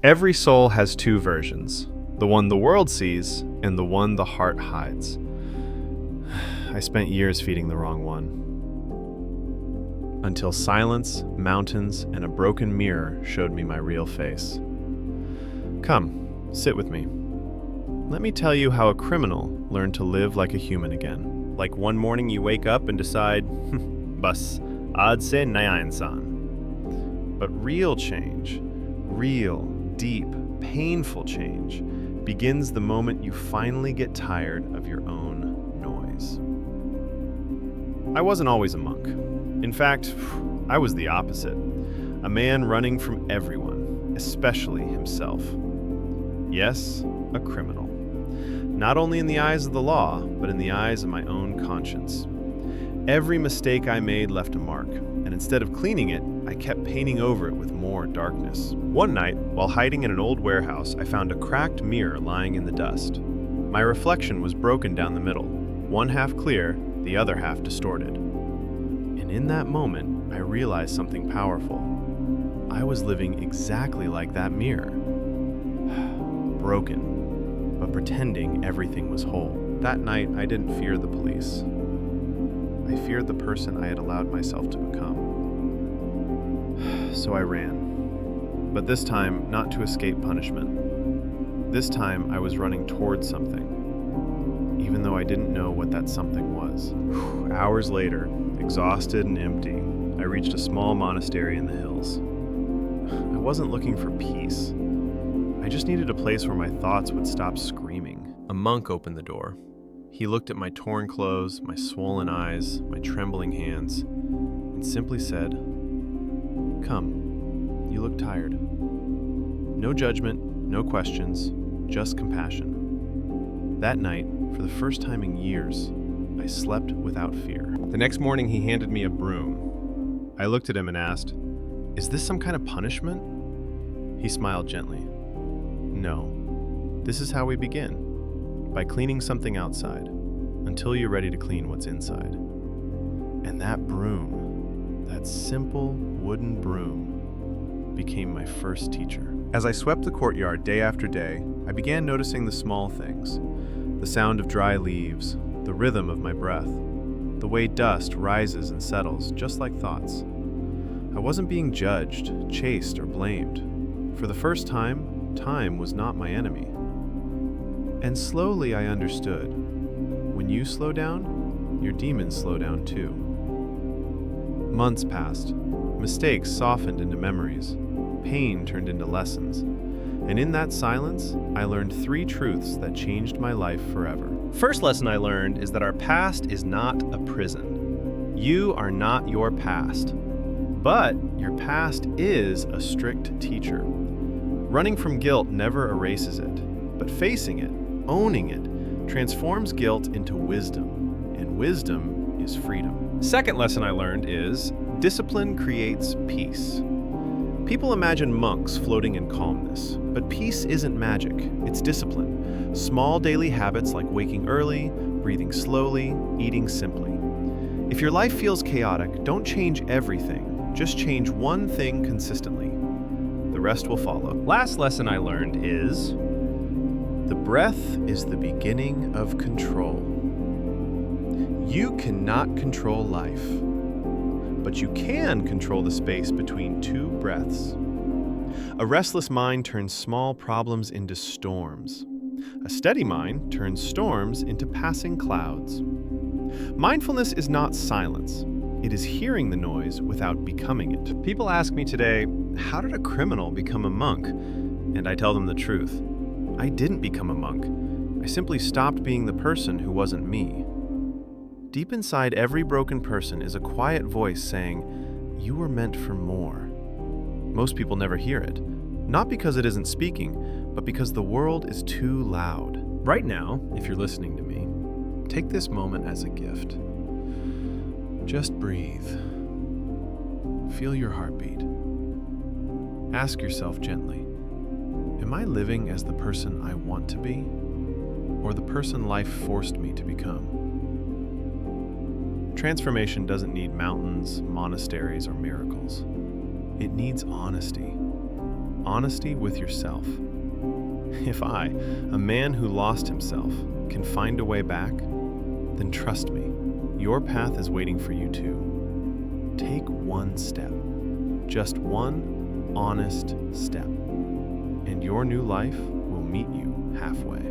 Every soul has two versions, the one the world sees and the one the heart hides. I spent years feeding the wrong one. Until silence, mountains, and a broken mirror showed me my real face. Come, sit with me. Let me tell you how a criminal learned to live like a human again. Like one morning you wake up and decide, bas, aaj se naya insaan. But real change, real, deep, painful change, begins the moment you finally get tired of your own noise. I wasn't always a monk. In fact, I was the opposite. A man running from everyone, especially himself. Yes, a criminal. Not only in the eyes of the law, but in the eyes of my own conscience. Every mistake I made left a mark, and instead of cleaning it, I kept painting over it with more darkness. One night, while hiding in an old warehouse, I found a cracked mirror lying in the dust. My reflection was broken down the middle, one half clear, the other half distorted. And in that moment, I realized something powerful. I was living exactly like that mirror. Broken, but pretending everything was whole. That night, I didn't fear the police. I feared the person I had allowed myself to become. So I ran. But this time, not to escape punishment. This time, I was running towards something, even though I didn't know what that something was. Hours later, exhausted and empty, I reached a small monastery in the hills. I wasn't looking for peace. I just needed a place where my thoughts would stop screaming. A monk opened the door. He looked at my torn clothes, my swollen eyes, my trembling hands, and simply said, "Come, you look tired." No judgment, no questions, just compassion. That night, for the first time in years, I slept without fear. The next morning, he handed me a broom. I looked at him and asked, "Is this some kind of punishment?" He smiled gently. "No, this is how we begin, by cleaning something outside, until you're ready to clean what's inside." And that broom, that simple wooden broom, became my first teacher. As I swept the courtyard day after day, I began noticing the small things, the sound of dry leaves, the rhythm of my breath, the way dust rises and settles, just like thoughts. I wasn't being judged, chased, or blamed. For the first time, time was not my enemy. And slowly I understood. When you slow down, your demons slow down too. Months passed. Mistakes softened into memories. Pain turned into lessons. And in that silence, I learned 3 truths that changed my life forever. First lesson I learned is that our past is not a prison. You are not your past. But your past is a strict teacher. Running from guilt never erases it, but facing it, owning it, transforms guilt into wisdom, and wisdom is freedom. Second lesson I learned is discipline creates peace. People imagine monks floating in calmness, but peace isn't magic, it's discipline. Small daily habits like waking early, breathing slowly, eating simply. If your life feels chaotic, don't change everything, just change one thing consistently. The rest will follow. Last lesson I learned is the breath is the beginning of control. You cannot control life, but you can control the space between 2 breaths. A restless mind turns small problems into storms. A steady mind turns storms into passing clouds. Mindfulness is not silence. It is hearing the noise without becoming it. People ask me today, how did a criminal become a monk? And I tell them the truth. I didn't become a monk. I simply stopped being the person who wasn't me. Deep inside every broken person is a quiet voice saying, "You were meant for more." Most people never hear it, not because it isn't speaking, but because the world is too loud. Right now, if you're listening to me, take this moment as a gift. Just breathe. Feel your heartbeat. Ask yourself gently, am I living as the person I want to be, or the person life forced me to become? Transformation doesn't need mountains, monasteries, or miracles. It needs honesty. honesty with yourself. If I, a man who lost himself, can find a way back, then trust me, your path is waiting for you too. Take one step, just one honest step, and your new life will meet you halfway.